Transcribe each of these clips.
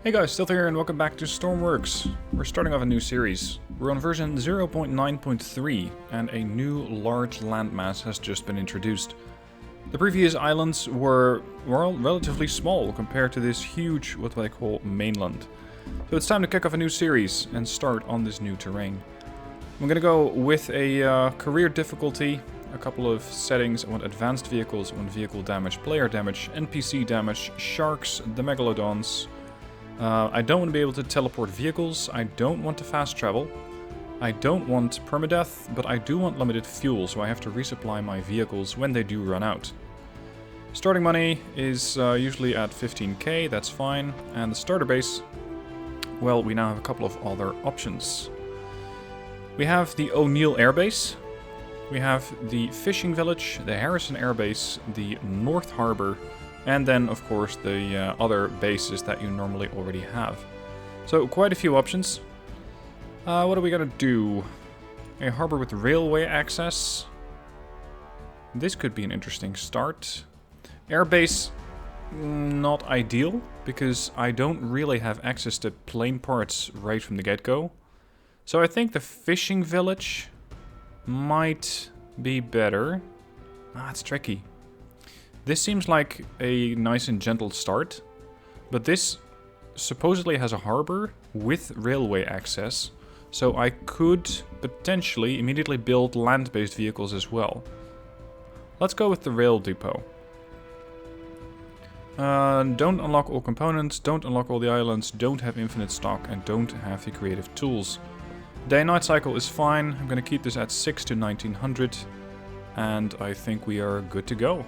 Hey guys, Stealth here and welcome back to Stormworks. We're starting off a new series. We're on version 0.9.3 and a new large landmass has just been introduced. The previous islands were, well, relatively small compared to this huge, what I call, mainland. So it's time to kick off a new series and start on this new terrain. I'm gonna go with a career difficulty, a couple of settings. I want advanced vehicles, I want vehicle damage, player damage, NPC damage, sharks, the megalodons. I don't want to be able to teleport vehicles, I don't want to fast travel, I don't want permadeath, but I do want limited fuel, so I have to resupply my vehicles when they do run out. Starting money is usually at 15k, that's fine, and the starter base, well, we now have a couple of other options. We have the O'Neill Airbase, we have the Fishing Village, the Harrison Airbase, the North Harbor, and then, of course, the other bases that you normally already have. So, quite a few options. What are we gonna do? A harbor with railway access. This could be an interesting start. Airbase, not ideal, because I don't really have access to plane parts right from the get-go. So I think the Fishing Village might be better. It's tricky. This seems like a nice and gentle start, but this supposedly has a harbor with railway access, so I could potentially immediately build land-based vehicles as well. Let's go with the rail depot. Don't unlock all components, don't unlock all the islands, don't have infinite stock, and don't have the creative tools. Day and night cycle is fine. I'm going to keep this at 6 to 1900, and I think we are good to go.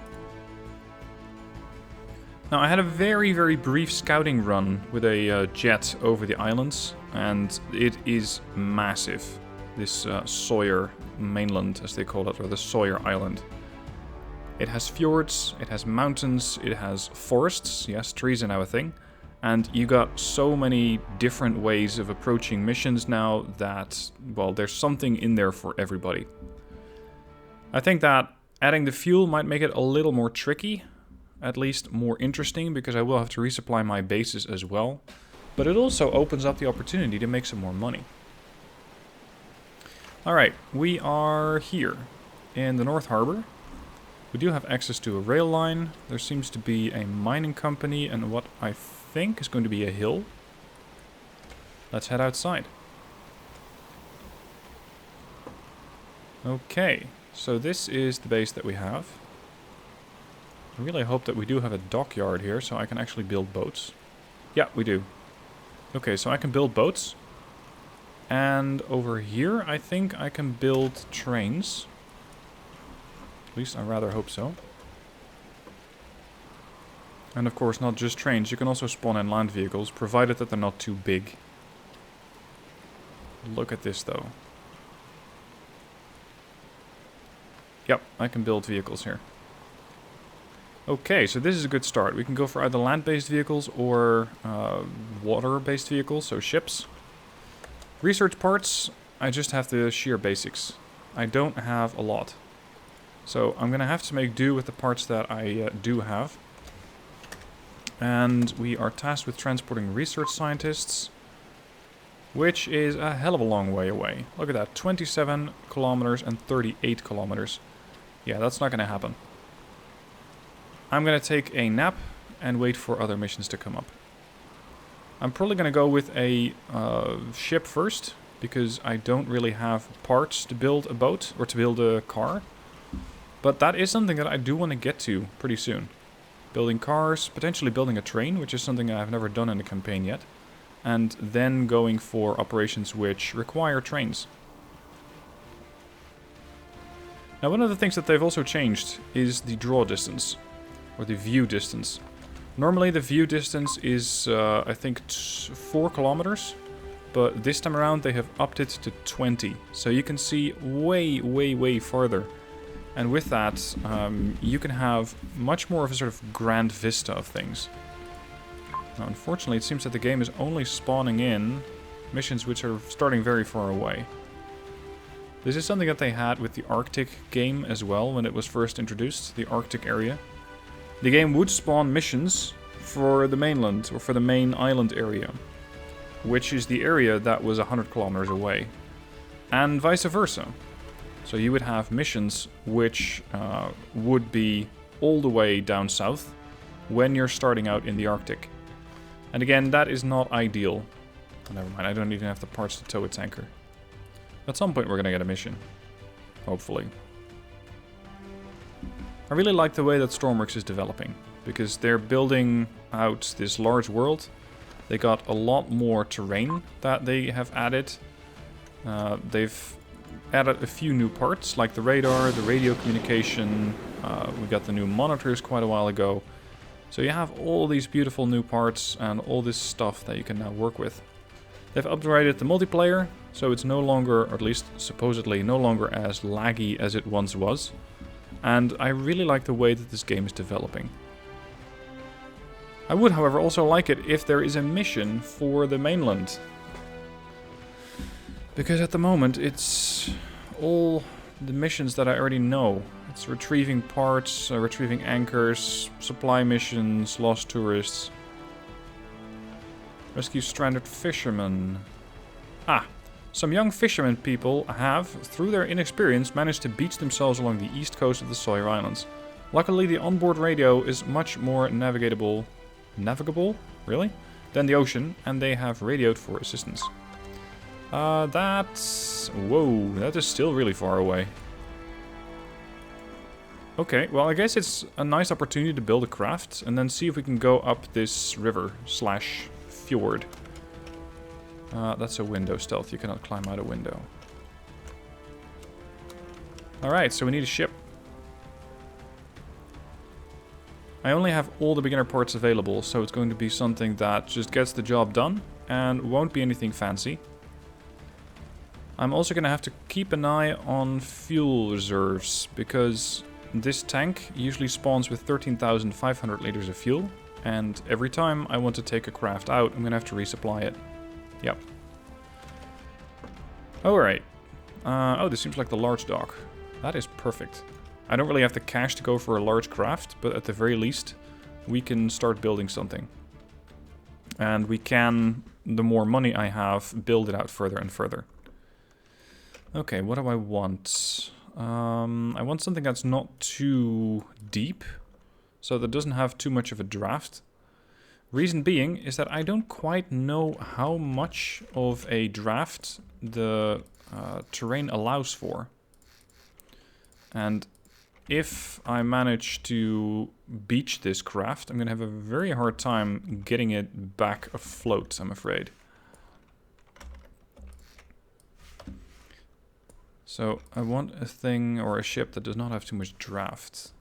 Now, I had a very brief scouting run with a jet over the islands, and it is massive. This Sawyer mainland, as they call it, or the Sawyer Island. It has fjords, it has mountains, it has forests, yes, trees are now a thing, and you got so many different ways of approaching missions now that, well, there's something in there for everybody. I think that adding the fuel might make it a little more tricky, at least more interesting, because I will have to resupply my bases as well. But it also opens up the opportunity to make some more money. Alright, we are here in the North Harbor. We do have access to a rail line. There seems to be a mining company and what I think is going to be a hill. Let's head outside. Okay, so this is the base that we have. I really hope that we do have a dockyard here, so I can actually build boats. Yeah, we do. Okay, so I can build boats. And over here, I think I can build trains. At least I rather hope so. And of course, not just trains. You can also spawn in land vehicles, provided that they're not too big. Look at this, though. Yep, I can build vehicles here. Okay, so this is a good start. We can go for either land-based vehicles or water-based vehicles, so ships. Research parts, I just have the sheer basics. I don't have a lot. So I'm going to have to make do with the parts that I do have. And we are tasked with transporting research scientists, which is a hell of a long way away. Look at that, 27 kilometers and 38 kilometers. Yeah, that's not going to happen. I'm going to take a nap and wait for other missions to come up. I'm probably going to go with a ship first, because I don't really have parts to build a boat or to build a car. But that is something that I do want to get to pretty soon. Building cars, potentially building a train, which is something I've never done in the campaign yet. And then going for operations which require trains. Now, one of the things that they've also changed is the draw distance. Or the view distance. Normally the view distance is, I think, 4 kilometers. But this time around they have upped it to 20. So you can see way farther. And with that, you can have much more of a sort of grand vista of things. Now, unfortunately, it seems that the game is only spawning in missions which are starting very far away. This is something that they had with the Arctic game as well when it was first introduced, the Arctic area. The game would spawn missions for the mainland, or for the main island area, which is the area that was 100 kilometers away, and vice versa. So you would have missions which would be all the way down south when you're starting out in the Arctic. And again, that is not ideal. Oh, never mind, I don't even have the parts to tow its anchor. At some point we're gonna get a mission. Hopefully. I really like the way that Stormworks is developing, because they're building out this large world. They got a lot more terrain that they have added. They've added a few new parts, like the radar, the radio communication. We got the new monitors quite a while ago. So you have all these beautiful new parts and all this stuff that you can now work with. They've upgraded the multiplayer, so it's no longer, or at least supposedly no longer as laggy as it once was. And I really like the way that this game is developing. I would, however, also like it if there is a mission for the mainland. Because at the moment, it's all the missions that I already know. It's retrieving parts, retrieving anchors, supply missions, lost tourists. Rescue stranded fishermen. Some young fishermen people have, through their inexperience, managed to beach themselves along the east coast of the Sawyers Islands. Luckily, the onboard radio is much more navigable, really, than the ocean, and they have radioed for assistance. Whoa, that is still really far away. Okay, well, I guess it's a nice opportunity to build a craft, and then see if we can go up this river slash fjord. That's a window stealth. You cannot climb out a window. Alright, so we need a ship. I only have all the beginner parts available, so it's going to be something that just gets the job done and won't be anything fancy. I'm also going to have to keep an eye on fuel reserves, because this tank usually spawns with 13,500 liters of fuel, and every time I want to take a craft out, I'm going to have to resupply it. Yep. Alright. Oh, this seems like the large dock. That is perfect. I don't really have the cash to go for a large craft, but at the very least, we can start building something. And we can, the more money I have, build it out further and further. Okay, what do I want? I want something that's not too deep, so that doesn't have too much of a draft. Reason being is that I don't quite know how much of a draft the terrain allows for. And if I manage to beach this craft, I'm going to have a very hard time getting it back afloat, I'm afraid. So I want a thing or a ship that does not have too much draft.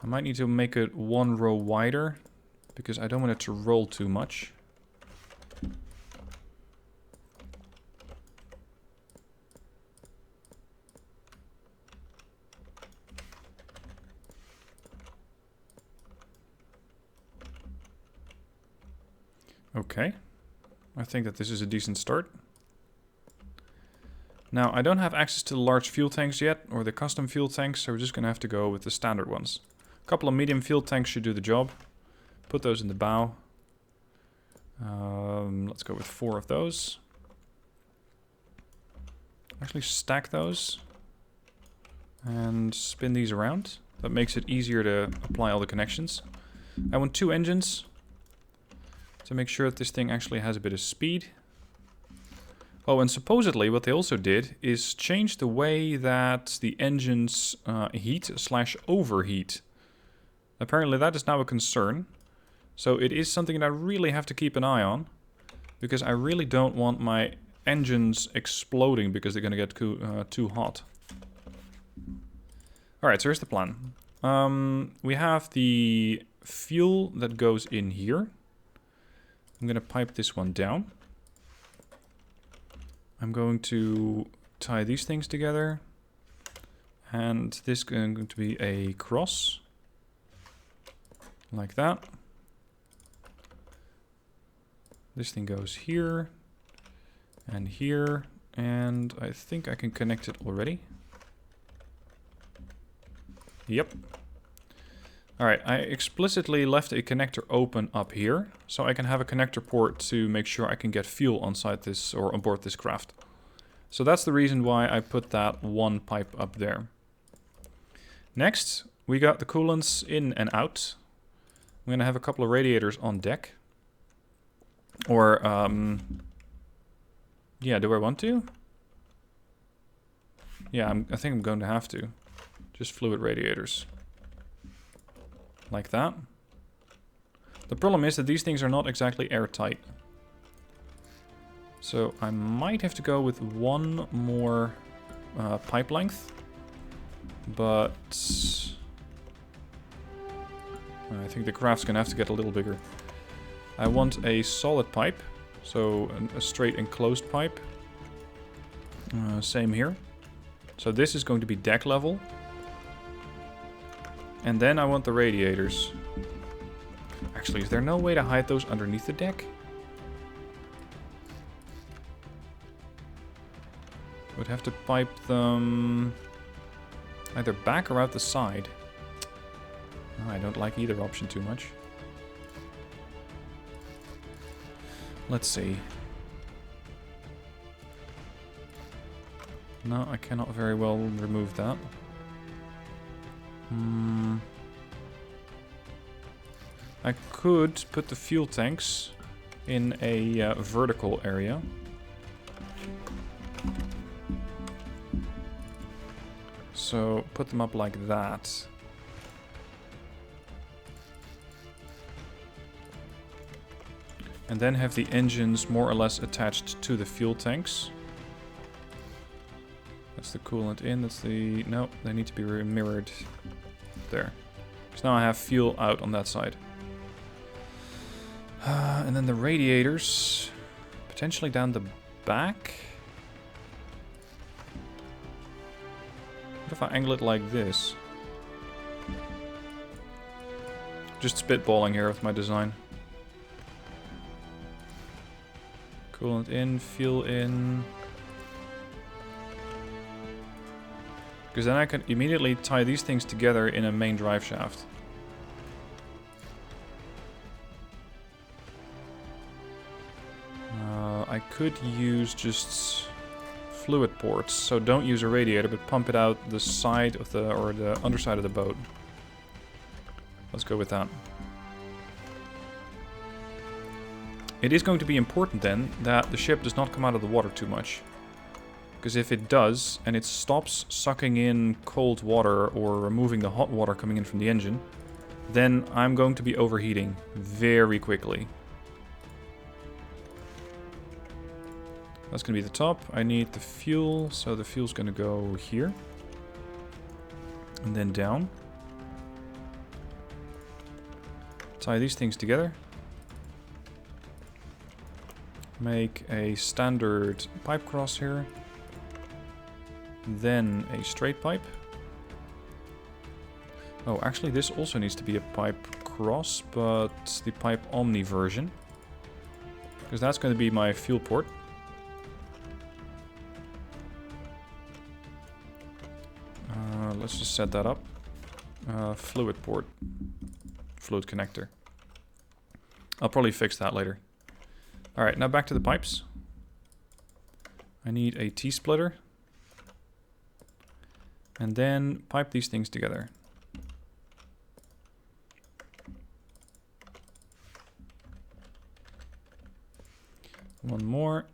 I might need to make it one row wider, because I don't want it to roll too much. Okay. I think that this is a decent start. Now, I don't have access to the large fuel tanks yet, or the custom fuel tanks, so we're just going to have to go with the standard ones. A couple of medium fuel tanks should do the job. Put those in the bow. Let's go with 4 of those. Actually stack those. And spin these around. That makes it easier to apply all the connections. I want 2 engines, to make sure that this thing actually has a bit of speed. Oh, and supposedly what they also did is change the way that the engines heat slash overheat. Apparently that is now a concern. So it is something that I really have to keep an eye on, because I really don't want my engines exploding because they're going to get too hot. Alright, so here's the plan. We have the fuel that goes in here. I'm going to pipe this one down. I'm going to tie these things together. And this is going to be a cross. Like that. This thing goes here. And here. And I think I can connect it already. Yep. Alright, I explicitly left a connector open up here, so I can have a connector port to make sure I can get fuel on board this craft. So that's the reason why I put that one pipe up there. Next, we got the coolants in and out. I'm gonna have a couple of radiators on deck. Or, yeah, do I want to? Yeah, I think I'm going to have to. Just fluid radiators. Like that. The problem is that these things are not exactly airtight. So I might have to go with one more pipe length. But I think the craft's gonna have to get a little bigger. I want a solid pipe. So a straight enclosed pipe. Same here. So this is going to be deck level. And then I want the radiators. Actually, is there no way to hide those underneath the deck? Would have to pipe them either back or out the side. Oh, I don't like either option too much. Let's see. No, I cannot very well remove that. I could put the fuel tanks in a vertical area. So put them up like that. And then have the engines more or less attached to the fuel tanks. That's the coolant in, that's the... No, they need to be mirrored there. So now I have fuel out on that side. And then the radiators, potentially down the back. What if I angle it like this? Just spitballing here with my design. Coolant in, fuel in. Because then I can immediately tie these things together in a main drive shaft. I could use just fluid ports, so don't use a radiator, but pump it out the side of the, or the underside of the boat. Let's go with that. It is going to be important then that the ship does not come out of the water too much. Because if it does, and it stops sucking in cold water or removing the hot water coming in from the engine, then I'm going to be overheating very quickly. That's going to be the top. I need the fuel, so the fuel's going to go here. And then down. Tie these things together. Make a standard pipe cross here. Then a straight pipe. Oh, actually this also needs to be a pipe cross, but the pipe omni version. Because that's going to be my fuel port. Let's just set that up. Fluid port. Fluid connector. I'll probably fix that later. Alright, now back to the pipes. I need a T-splitter. And then pipe these things together. One more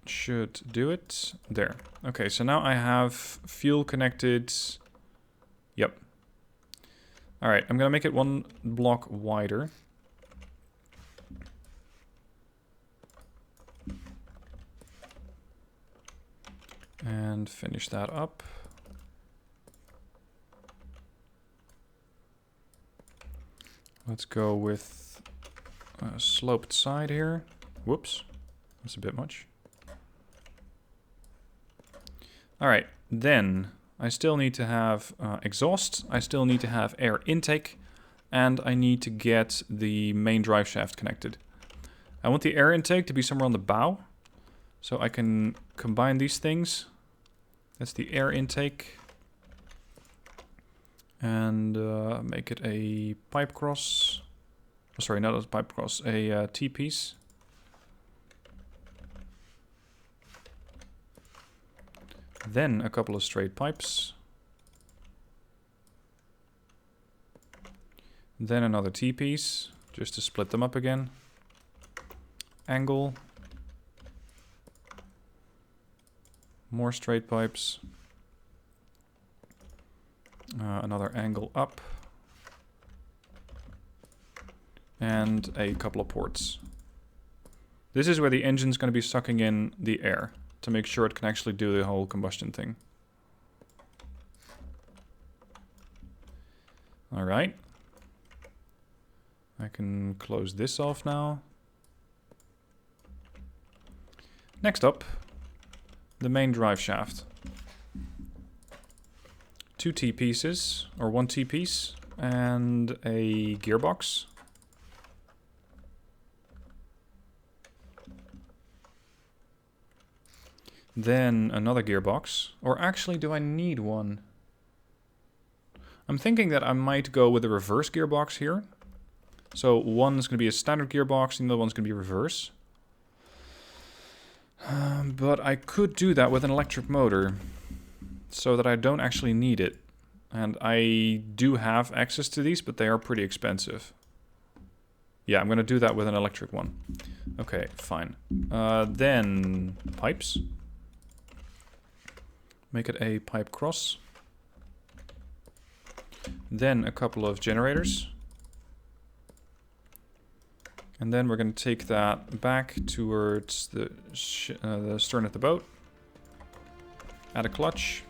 should do it. There. Okay, so now I have fuel connected. Yep. Alright, I'm gonna make it one block wider. And finish that up. Let's go with a sloped side here. Whoops, that's a bit much. Alright, then I still need to have exhaust, I still need to have air intake, and I need to get the main drive shaft connected. I want the air intake to be somewhere on the bow, so I can combine these things. That's the air intake. And make it a pipe cross. Oh, sorry, not a pipe cross, a T-piece. Then a couple of straight pipes. Then another T-piece, just to split them up again. Angle. More straight pipes. Another angle up. And a couple of ports. This is where the engine's going to be sucking in the air to make sure it can actually do the whole combustion thing. Alright. I can close this off now. Next up, the main drive shaft. 2 T-pieces, or 1 T-piece, and a gearbox. Then another gearbox. Or actually, do I need one? I'm thinking that I might go with a reverse gearbox here. So one's going to be a standard gearbox, and the other one's going to be reverse. But I could do that with an electric motor, so that I don't actually need it. And I do have access to these, but they are pretty expensive. Yeah, I'm going to do that with an electric one. Okay, fine. Then pipes. Make it a pipe cross. Then a couple of generators. And then we're going to take that back towards the stern of the boat. Add a clutch.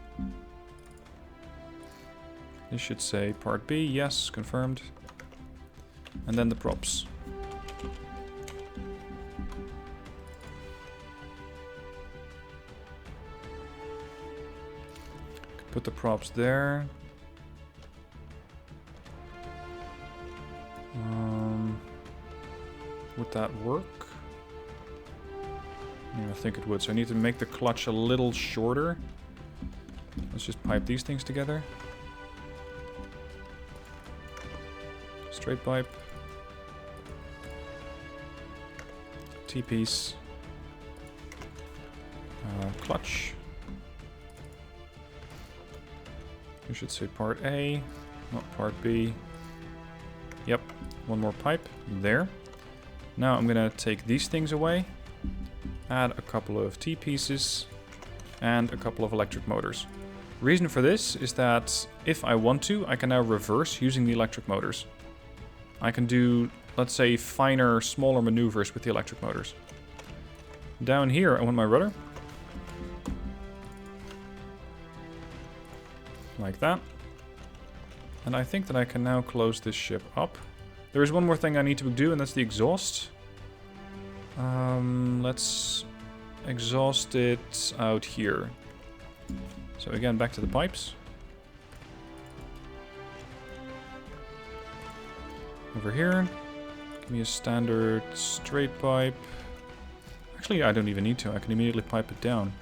This should say part B. Yes, confirmed. And then the props. Put the props there. Would that work? Yeah, I think it would. So I need to make the clutch a little shorter. Let's just pipe these things together. Straight pipe. T-piece. Clutch. You should say part A, not part B. Yep, one more pipe there. Now I'm gonna take these things away, add a couple of T-pieces, and a couple of electric motors. Reason for this is that if I want to, I can now reverse using the electric motors. I can do, let's say, finer, smaller maneuvers with the electric motors. Down here, I want my rudder. Like that. And I think that I can now close this ship up. There is one more thing I need to do, and that's the exhaust. Let's exhaust it out here. So again, back to the pipes. Over here. Give me a standard straight pipe. Actually, I don't even need to. I can immediately pipe it down.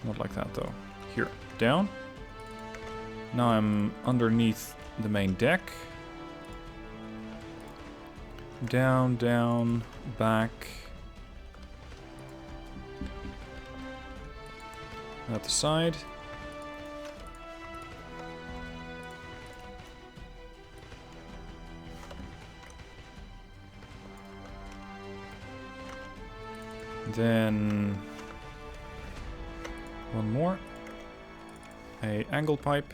Not like that, though. Here. Down. Now I'm underneath the main deck. Down, down, back. At the side. Then one more. A angle pipe.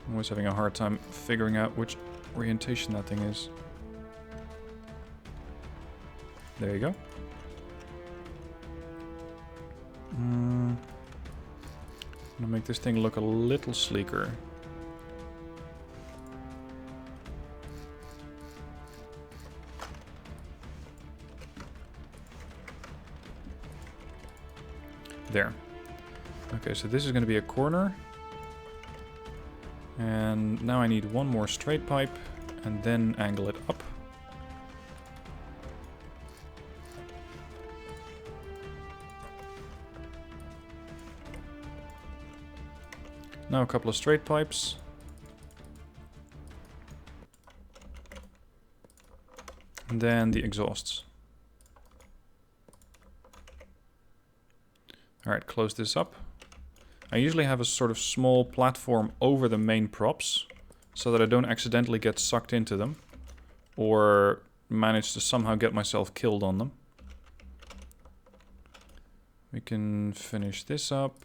I'm always having a hard time figuring out which orientation that thing is. There you go. I'm gonna make this thing look a little sleeker. There. Okay, so this is going to be a corner. And now I need one more straight pipe and then angle it up. Now a couple of straight pipes. And then the exhausts. Alright, close this up. I usually have a sort of small platform over the main props, so that I don't accidentally get sucked into them, or manage to somehow get myself killed on them. We can finish this up.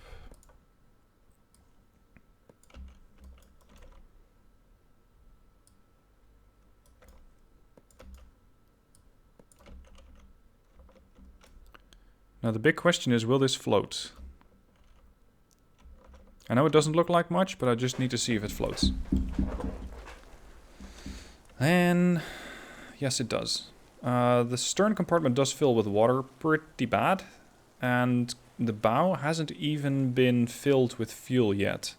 Now the big question is, will this float? I know it doesn't look like much, but I just need to see if it floats. And yes, it does. The stern compartment does fill with water pretty bad, and the bow hasn't even been filled with fuel yet.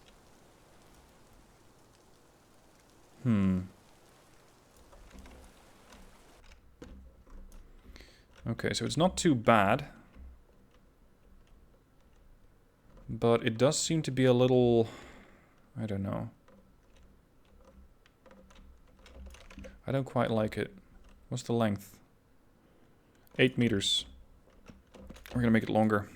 Okay, so it's not too bad. But it does seem to be a little... I don't know. I don't quite like it. What's the length? 8 meters. We're gonna make it longer.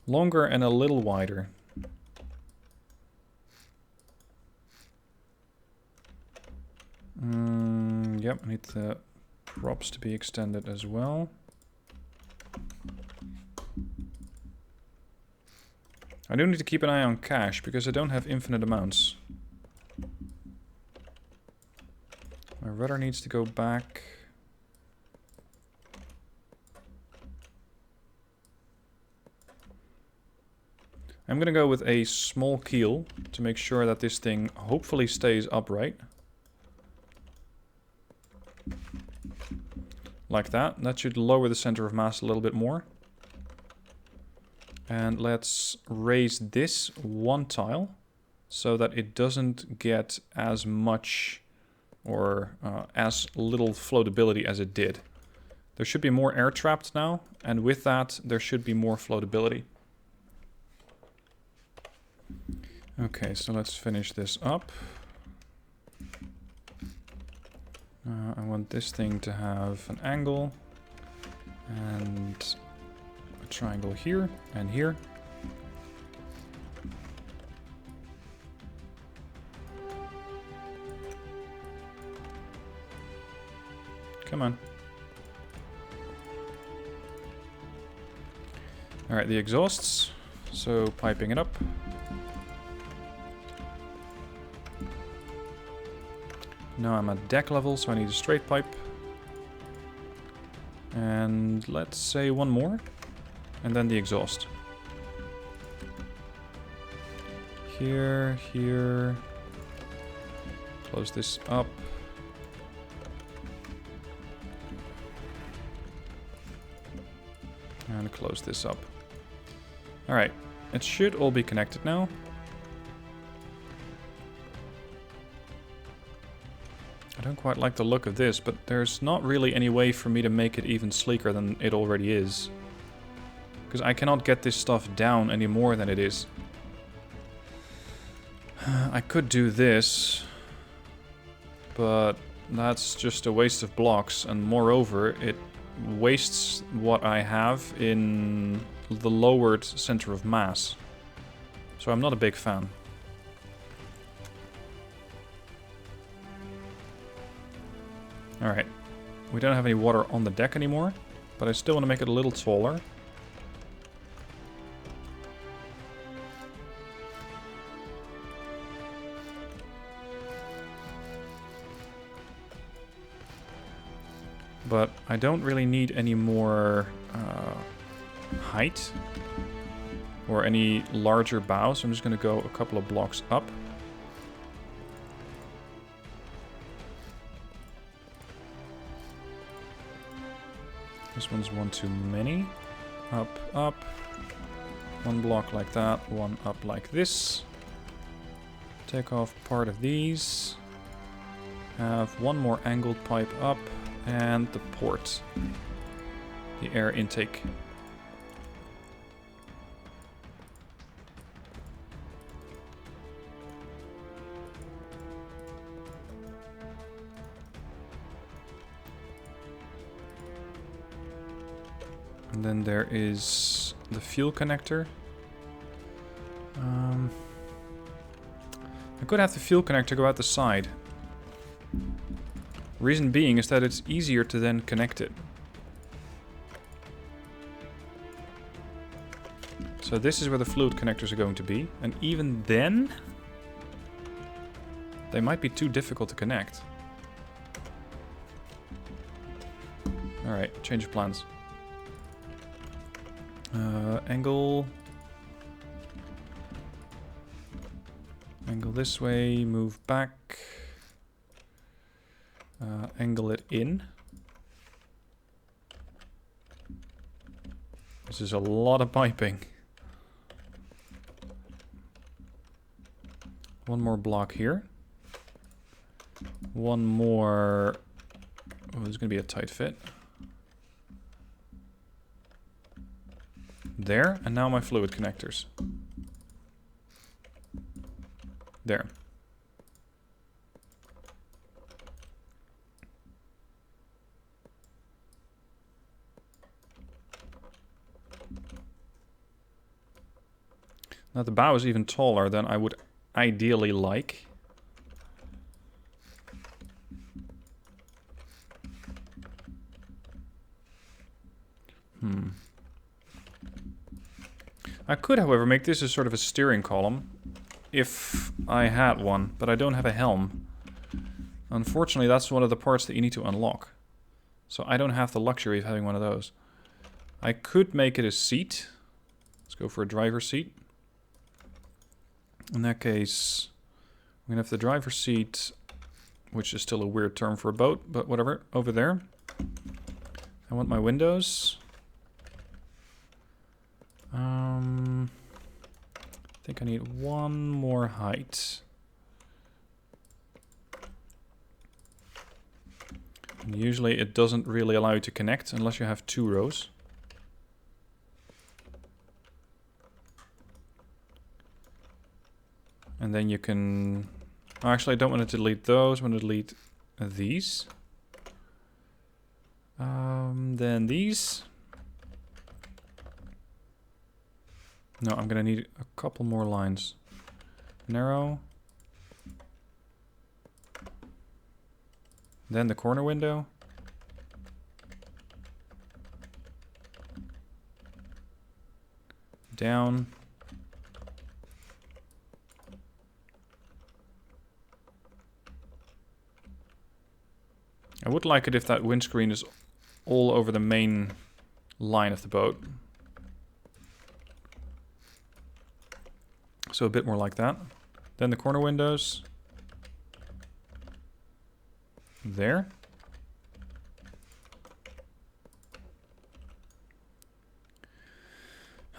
Longer and a little wider. Yep, I need the props to be extended as well. I do need to keep an eye on cash, because I don't have infinite amounts. My rudder needs to go back. I'm gonna go with a small keel to make sure that this thing hopefully stays upright. Like that. That should lower the center of mass a little bit more. And let's raise this one tile so that it doesn't get as much or as little floatability as it did. There should be more air trapped now, and with that there should be more floatability. Okay, so let's finish this up. I want this thing to have an angle and a triangle here and here. Come on. Alright, the exhausts. So piping it up. Now I'm at deck level, so I need a straight pipe. And let's say one more. And then the exhaust. Here, here. Close this up. And close this up. Alright, it should all be connected now. I don't quite like the look of this, but there's not really any way for me to make it even sleeker than it already is. Because I cannot get this stuff down any more than it is. I could do this, but that's just a waste of blocks, and moreover, it wastes what I have in the lowered center of mass. So I'm not a big fan. Alright, we don't have any water on the deck anymore, but I still want to make it a little taller. But I don't really need any more height or any larger bow, so I'm just going to go a couple of blocks up. This one's one too many. Up, up. One block like that, one up like this. Take off part of these. Have one more angled pipe up, And the port. The air intake. And then there is the fuel connector. I could have the fuel connector go out the side. Reason being is that it's easier to then connect it. So this is where the fluid connectors are going to be. And even then, they might be too difficult to connect. Alright, change of plans. Angle this way, move back. Angle it in. This is a lot of piping. One more block here. One more. Oh, this is going to be a tight fit. There, and now my fluid connectors. There. Now the bow is even taller than I would ideally like. I could, however, make this as sort of a steering column if I had one, but I don't have a helm. Unfortunately, that's one of the parts that you need to unlock. So I don't have the luxury of having one of those. I could make it a seat. Let's go for a driver's seat. In that case, I'm going to have the driver's seat, which is still a weird term for a boat, but whatever, over there. I want my windows. I think I need one more height. And usually it doesn't really allow you to connect unless you have 2 rows. And then you can... Oh, actually, I don't want to delete those. I want to delete these. Then these. No, I'm going to need a couple more lines. Narrow. Then the corner window. Down. I would like it if that windscreen is all over the main line of the boat. So a bit more like that. Then the corner windows. There.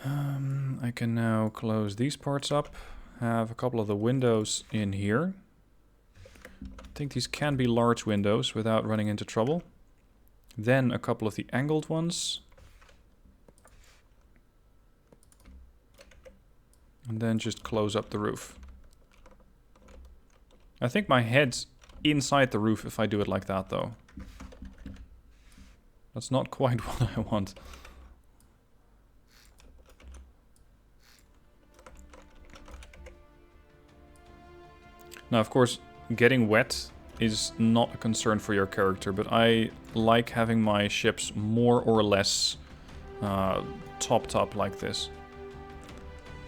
I can now close these parts up. Have a couple of the windows in here. I think these can be large windows without running into trouble. Then a couple of the angled ones. And then just close up the roof. I think my head's inside the roof if I do it like that, though. That's not quite what I want. Now, of course, getting wet is not a concern for your character, but I like having my ships more or less topped up like this.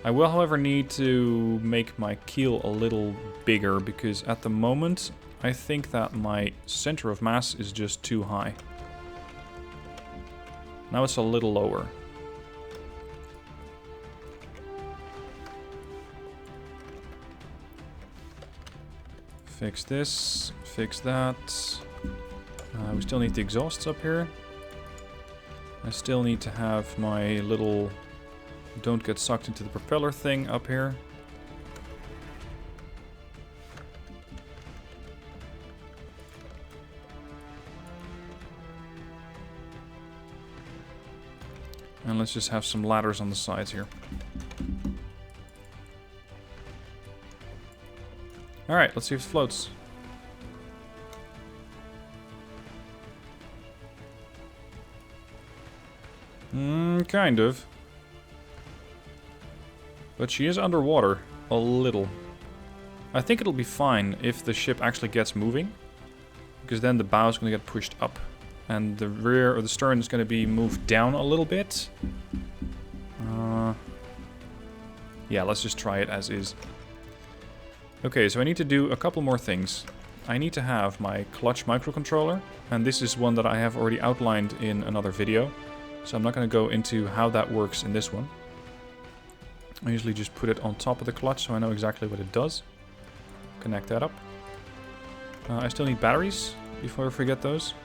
I will, however, need to make my keel a little bigger, because at the moment, I think that my center of mass is just too high. Now it's a little lower. Fix this, fix that. We still need the exhausts up here. I still need to have my little don't get sucked into the propeller thing up here. And let's just have some ladders on the sides here. Alright, let's see if it floats. Kind of. But she is underwater. A little. I think it'll be fine if the ship actually gets moving. Because then the bow is going to get pushed up. And the rear or the stern is going to be moved down a little bit. Yeah, let's just try it as is. Okay, so I need to do a couple more things. I need to have my clutch microcontroller. And this is one that I have already outlined in another video. So I'm not going to go into how that works in this one. I usually just put it on top of the clutch so I know exactly what it does. Connect that up. I still need batteries before I forget those.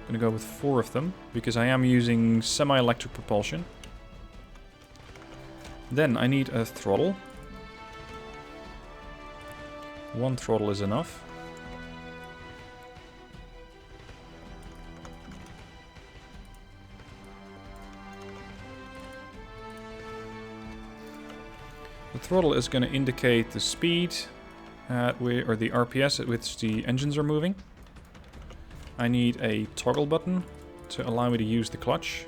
I'm going to go with 4 of them because I am using semi-electric propulsion. Then I need a throttle. 1 throttle is enough. The throttle is going to indicate the speed or the RPS at which the engines are moving. I need a toggle button to allow me to use the clutch.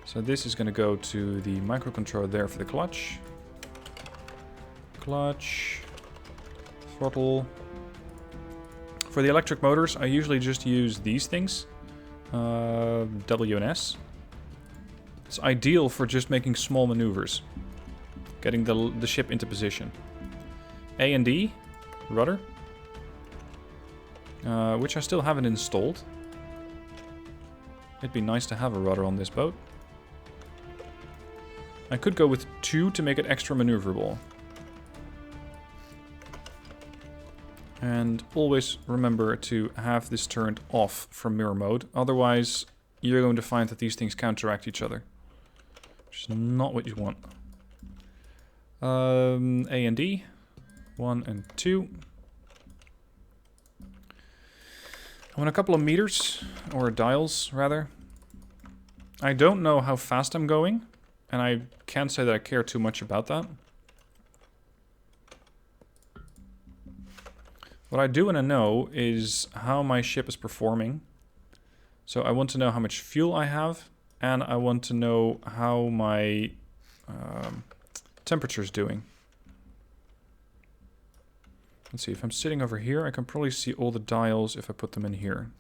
So this is going to go to the microcontroller there for the clutch. Clutch. Throttle. For the electric motors, I usually just use these things. W and S. It's ideal for just making small maneuvers. Getting the ship into position. A and D. Rudder. Which I still haven't installed. It'd be nice to have a rudder on this boat. I could go with 2 to make it extra maneuverable. And always remember to have this turned off from mirror mode. Otherwise, you're going to find that these things counteract each other. Which is not what you want. A and D. 1 and 2. I want a couple of meters, or dials, rather. I don't know how fast I'm going, and I can't say that I care too much about that. What I do want to know is how my ship is performing. So I want to know how much fuel I have, and I want to know how my temperature is doing. Let's see, if I'm sitting over here, I can probably see all the dials if I put them in here.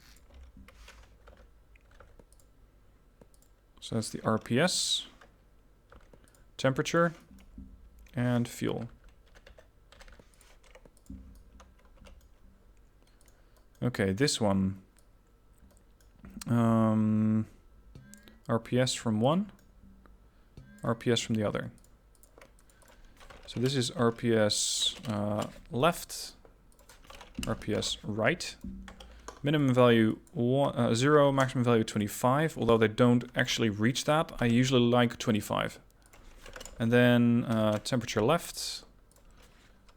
So that's the RPS, temperature, and fuel. Okay, this one. RPS from one, RPS from the other. So this is RPS left, RPS right. Minimum value 0, maximum value 25, although they don't actually reach that. I usually like 25. And then temperature left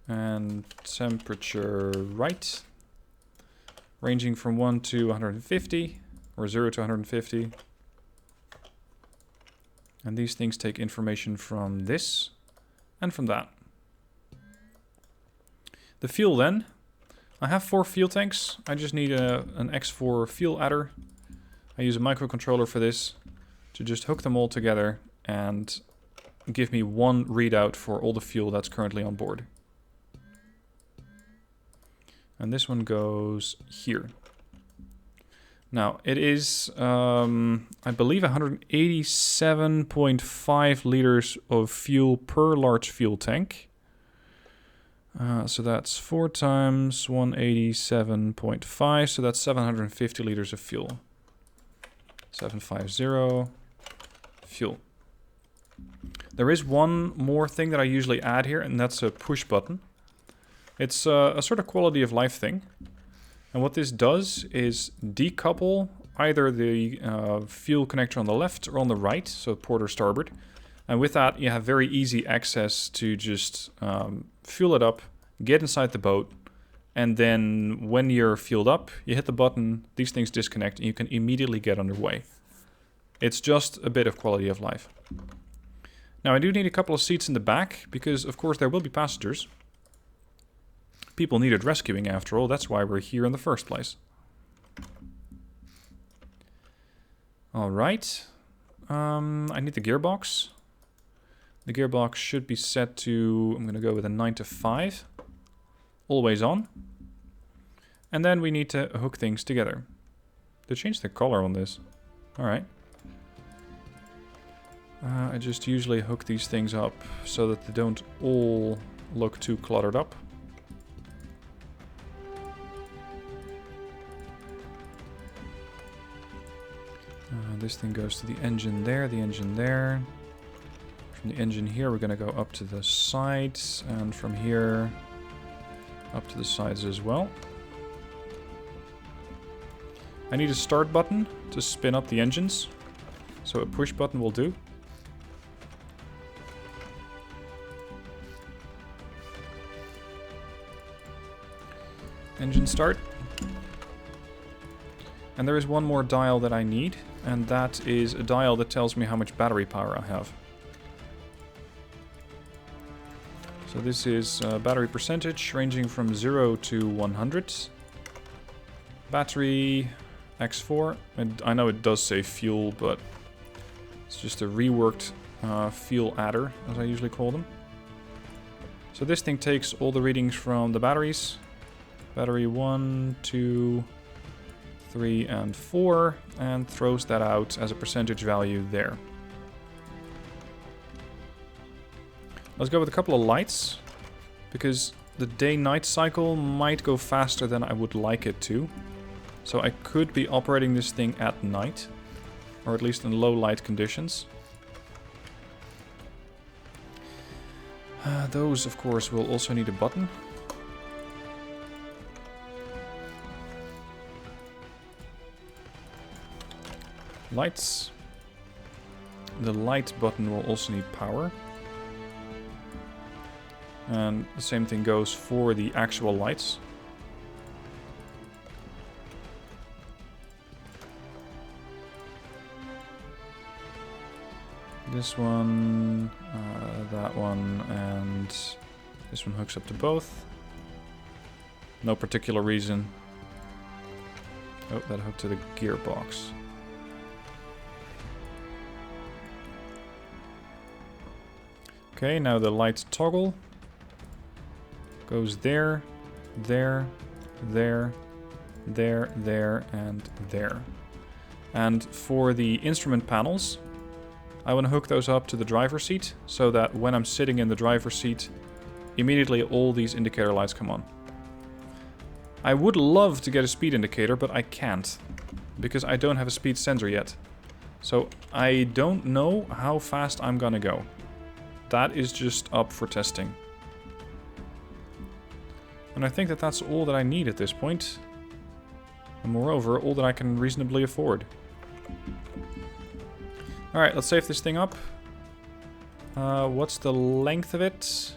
and temperature right. Ranging from 1 to 150, or 0 to 150. And these things take information from this and from that. The fuel then. I have 4 fuel tanks. I just need an X4 fuel adder. I use a microcontroller for this to just hook them all together and give me one readout for all the fuel that's currently on board. And this one goes here. Now, it is, I believe, 187.5 liters of fuel per large fuel tank. So that's 4 times 187.5, so that's 750 liters of fuel. 750 fuel. There is one more thing that I usually add here, and that's a push button. It's a sort of quality of life thing. And what this does is decouple either the fuel connector on the left or on the right, so port or starboard. And with that, you have very easy access to just fuel it up, get inside the boat, And then when you're fueled up, you hit the button, these things disconnect, and you can immediately get underway. It's just a bit of quality of life. Now, I do need a couple of seats in the back, because, of course, there will be passengers. People needed rescuing, after all. That's why we're here in the first place. Alright. I need the gearbox. The gearbox should be set to... I'm going to go with a 9 to 5. Always on. And then we need to hook things together. They changed the color on this. Alright. I just usually hook these things up so that they don't all look too cluttered up. This thing goes to the engine there, the engine there. From the engine here, we're going to go up to the sides, and from here up to the sides as well. I need a start button to spin up the engines, so a push button will do. Engine start. And there is one more dial that I need, and that is a dial that tells me how much battery power I have. So this is battery percentage ranging from 0 to 100. Battery X4, and I know it does say fuel, but it's just a reworked fuel adder, as I usually call them. So this thing takes all the readings from the batteries. Battery 1, 2, 3, and 4, and throws that out as a percentage value there. Let's go with a couple of lights, because the day-night cycle might go faster than I would like it to. So I could be operating this thing at night, or at least in low light conditions. Those, of course, will also need a button. Lights. The light button will also need power. And the same thing goes for the actual lights. This one, that one, and this one hooks up to both. No particular reason. Oh, that hooked to the gearbox. Okay, now the light toggle goes there, there, there, there, there, and there. And for the instrument panels, I want to hook those up to the driver's seat, so that when I'm sitting in the driver's seat, immediately all these indicator lights come on. I would love to get a speed indicator, but I can't, because I don't have a speed sensor yet. So I don't know how fast I'm gonna go. That is just up for testing. And I think that that's all that I need at this point. And moreover, all that I can reasonably afford. Alright, let's save this thing up. What's the length of it?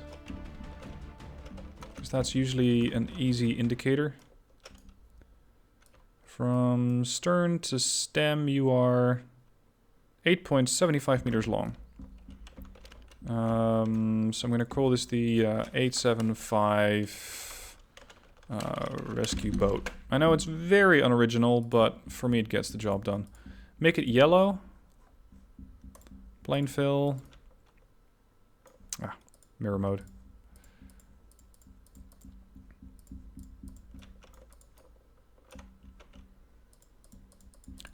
Because that's usually an easy indicator. From stern to stem, you are 8.75 meters long. So I'm going to call this the 875 rescue boat. I know it's very unoriginal, but for me it gets the job done. Make it yellow. Plain fill. Mirror mode.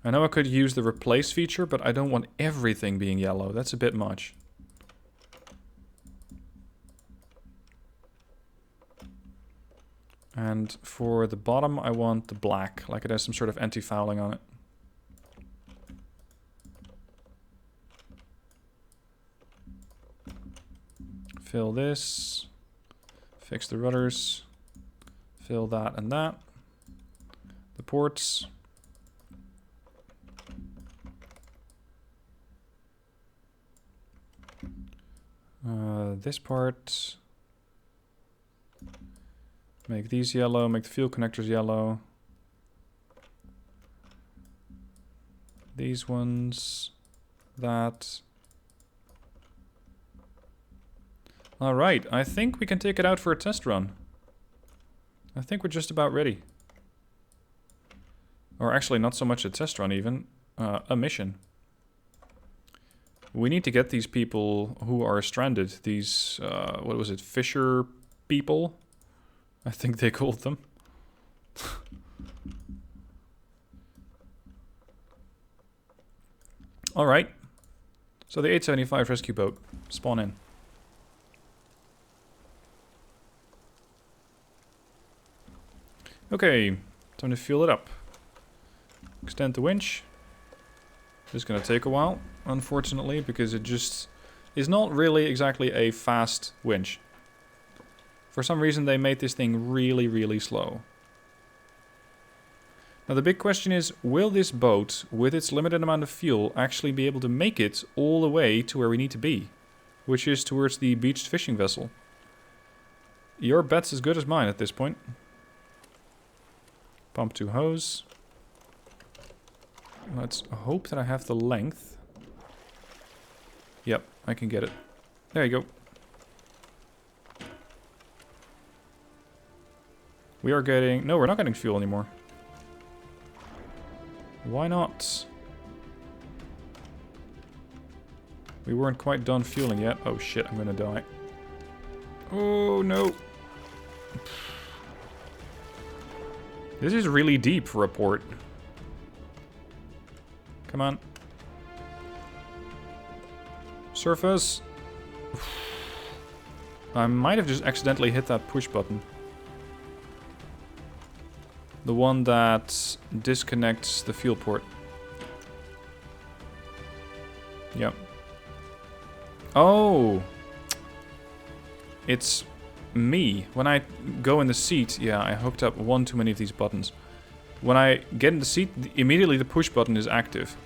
I know I could use the replace feature, but I don't want everything being yellow. That's a bit much. And for the bottom, I want the black, like it has some sort of anti-fouling on it. Fill this. Fix the rudders. Fill that and that. The ports. This part. Make these yellow, make the fuel connectors yellow. These ones, that. Alright, I think we can take it out for a test run. I think we're just about ready. Or actually, not so much a test run even, a mission. We need to get these people who are stranded, these, what was it, fisher people? I think they called them. Alright. So the 875 rescue boat, spawn in. Okay, time to fuel it up. Extend the winch. This is gonna take a while, unfortunately, because it just is not really exactly a fast winch. For some reason they made this thing really, really slow. Now the big question is, will this boat, with its limited amount of fuel, actually be able to make it all the way to where we need to be? Which is towards the beached fishing vessel. Your bet's as good as mine at this point. Pump to hose. Let's hope that I have the length. Yep, I can get it. There you go. We are getting... No, we're not getting fuel anymore. Why not? We weren't quite done fueling yet. Oh shit, I'm gonna die. Oh no. This is really deep for a port. Come on. Surface. I might have just accidentally hit that push button. The one that disconnects the fuel port. Yep. Oh! It's me. When I go in the seat, yeah, I hooked up one too many of these buttons. When I get in the seat, immediately the push button is active.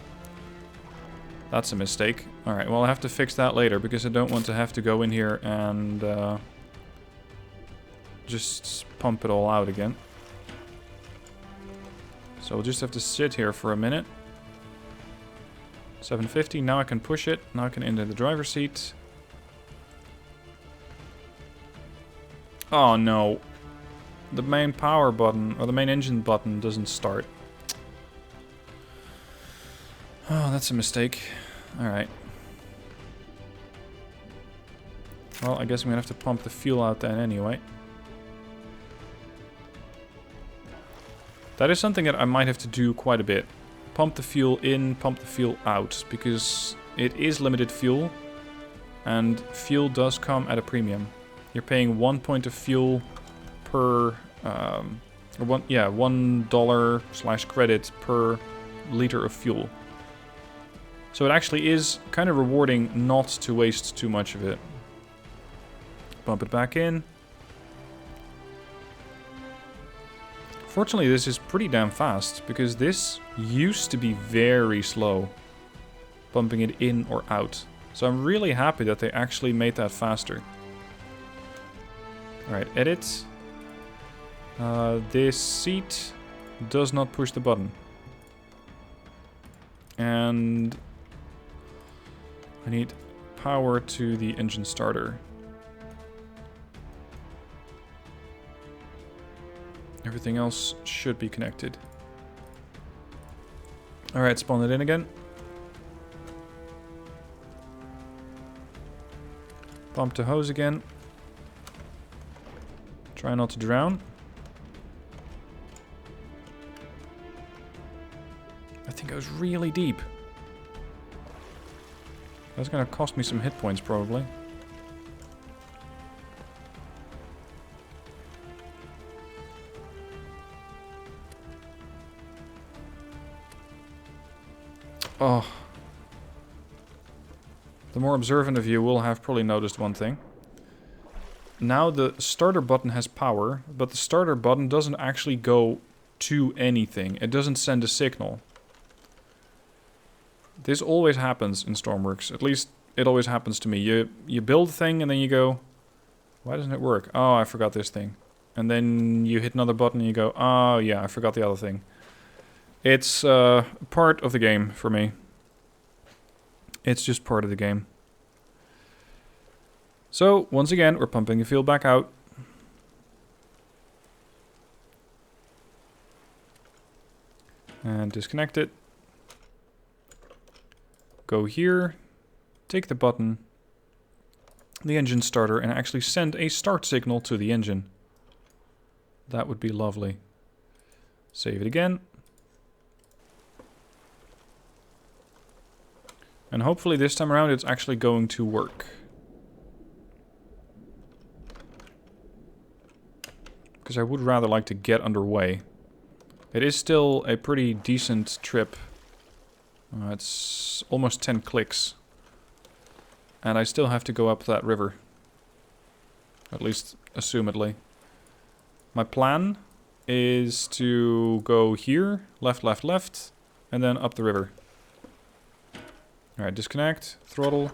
That's a mistake. Alright, well I have to fix that later because I don't want to have to go in here and just pump it all out again. So we'll just have to sit here for a minute. 750, now I can push it. Now I can enter the driver's seat. Oh no. The main power button, or the main engine button doesn't start. Oh, that's a mistake. Alright. Well, I guess I'm gonna have to pump the fuel out then anyway. That is something that I might have to do quite a bit. Pump the fuel in, pump the fuel out, because it is limited fuel, and fuel does come at a premium. You're paying 1 point of fuel per, $1/credit per liter of fuel. So it actually is kind of rewarding not to waste too much of it. Pump it back in. Fortunately, this is pretty damn fast, because this used to be very slow, pumping it in or out. So I'm really happy that they actually made that faster. Alright, edit. This seat does not push the button. And I need power to the engine starter. Everything else should be connected. Alright, spawn it in again. Pump to hose again. Try not to drown. I think I was really deep. That's gonna cost me some hit points, probably. Oh. The more observant of you will have probably noticed one thing. Now the starter button has power, but the starter button doesn't actually go to anything. It doesn't send a signal. This always happens in Stormworks. At least it always happens to me. You build a thing and then you go, why doesn't it work? Oh, I forgot this thing. And then you hit another button and you go, oh yeah, I forgot the other thing. It's part of the game for me. It's just part of the game. So, once again, we're pumping the fuel back out. And disconnect it. Go here. Take the button. The engine starter and actually send a start signal to the engine. That would be lovely. Save it again. And hopefully this time around it's actually going to work. Because I would rather like to get underway. It is still a pretty decent trip. It's almost 10 clicks. And I still have to go up that river. At least, assumedly. My plan is to go here, left, left, left, and then up the river. Alright, disconnect, throttle.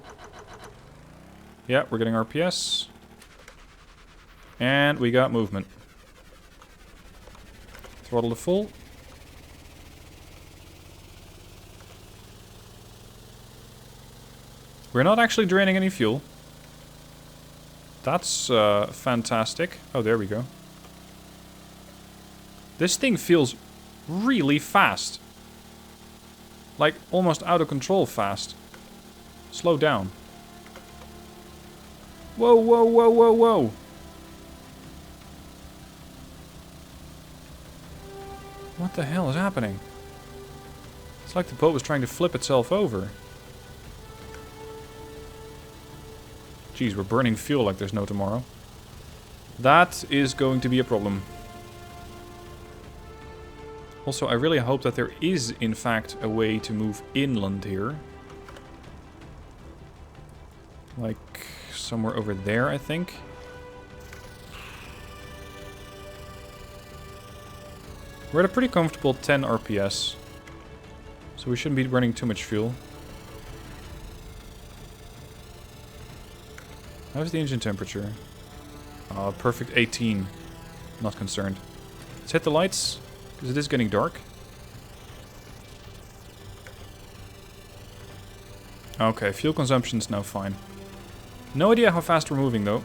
Yeah, we're getting RPS. And we got movement. Throttle to full. We're not actually draining any fuel. That's fantastic. Oh, there we go. This thing feels really fast. Like, almost out of control fast. Slow down. Whoa, whoa, whoa, whoa, whoa. What the hell is happening? It's like the boat was trying to flip itself over. Jeez, we're burning fuel like there's no tomorrow. That is going to be a problem. Also, I really hope that there is, in fact, a way to move inland here. Like, somewhere over there, I think. We're at a pretty comfortable 10 RPS. So we shouldn't be burning too much fuel. How's the engine temperature? Perfect 18. Not concerned. Let's hit the lights, because it is getting dark. Okay, fuel consumption's now fine. No idea how fast we're moving, though.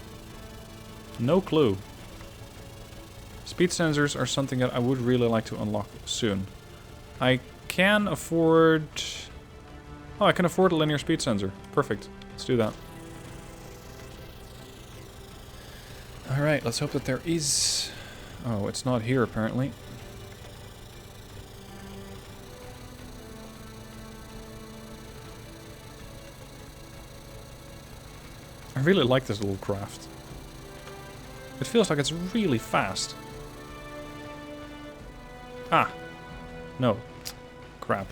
No clue. Speed sensors are something that I would really like to unlock soon. I can afford... Oh, I can afford a linear speed sensor. Perfect. Let's do that. Alright, let's hope that there is... Oh, it's not here, apparently. I really like this little craft. It feels like it's really fast. Ah. No. Crap.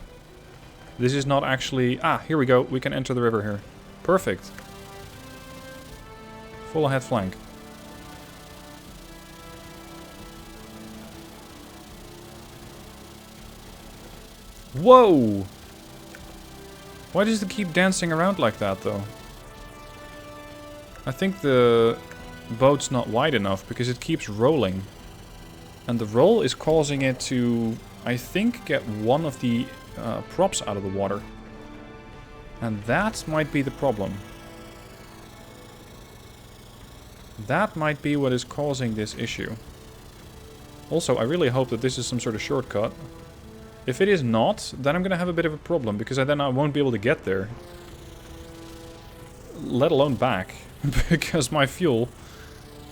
This is not actually... Ah, here we go. We can enter the river here. Perfect. Full ahead flank. Whoa! Why does it keep dancing around like that, though? I think the boat's not wide enough because it keeps rolling. And the roll is causing it to, I think, get one of the props out of the water. And that might be the problem. That might be what is causing this issue. Also, I really hope that this is some sort of shortcut. If it is not, then I'm going to have a bit of a problem, because then I won't be able to get there. Let alone back. Because my fuel...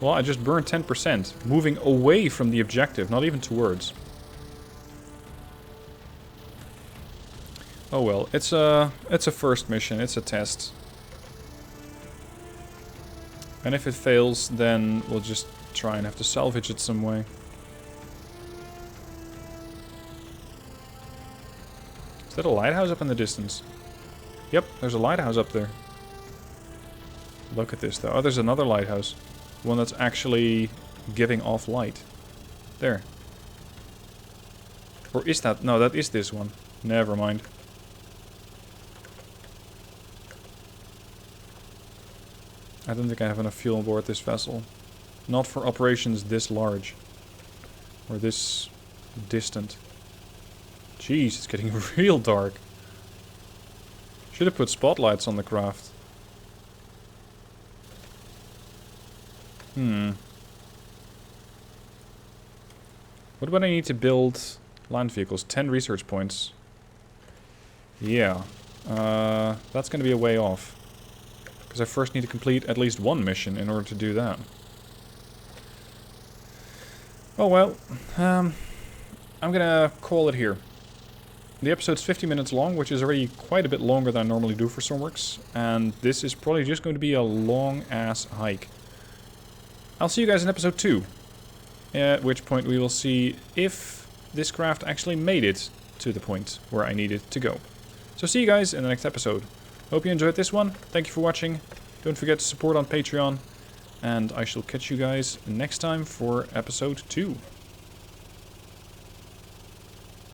Well, I just burned 10%, moving away from the objective, not even towards. Oh well, it's a first mission, it's a test. And if it fails, then we'll just try and have to salvage it some way. Is that a lighthouse up in the distance? Yep, there's a lighthouse up there. Look at this though. Oh, there's another lighthouse. One that's actually giving off light. There. Or is that... No, that is this one. Never mind. I don't think I have enough fuel on board this vessel. Not for operations this large. Or this distant. Jeez, it's getting real dark. Should have put spotlights on the craft. What would I need to build land vehicles? 10 research points. Yeah. That's going to be a way off. Because I first need to complete at least one mission in order to do that. Oh well. I'm going to call it here. The episode's 50 minutes long, which is already quite a bit longer than I normally do for Stormworks. And this is probably just going to be a long-ass hike. I'll see you guys in episode 2. At which point we will see if this craft actually made it to the point where I need it to go. So see you guys in the next episode. Hope you enjoyed this one. Thank you for watching. Don't forget to support on Patreon. And I shall catch you guys next time for episode 2.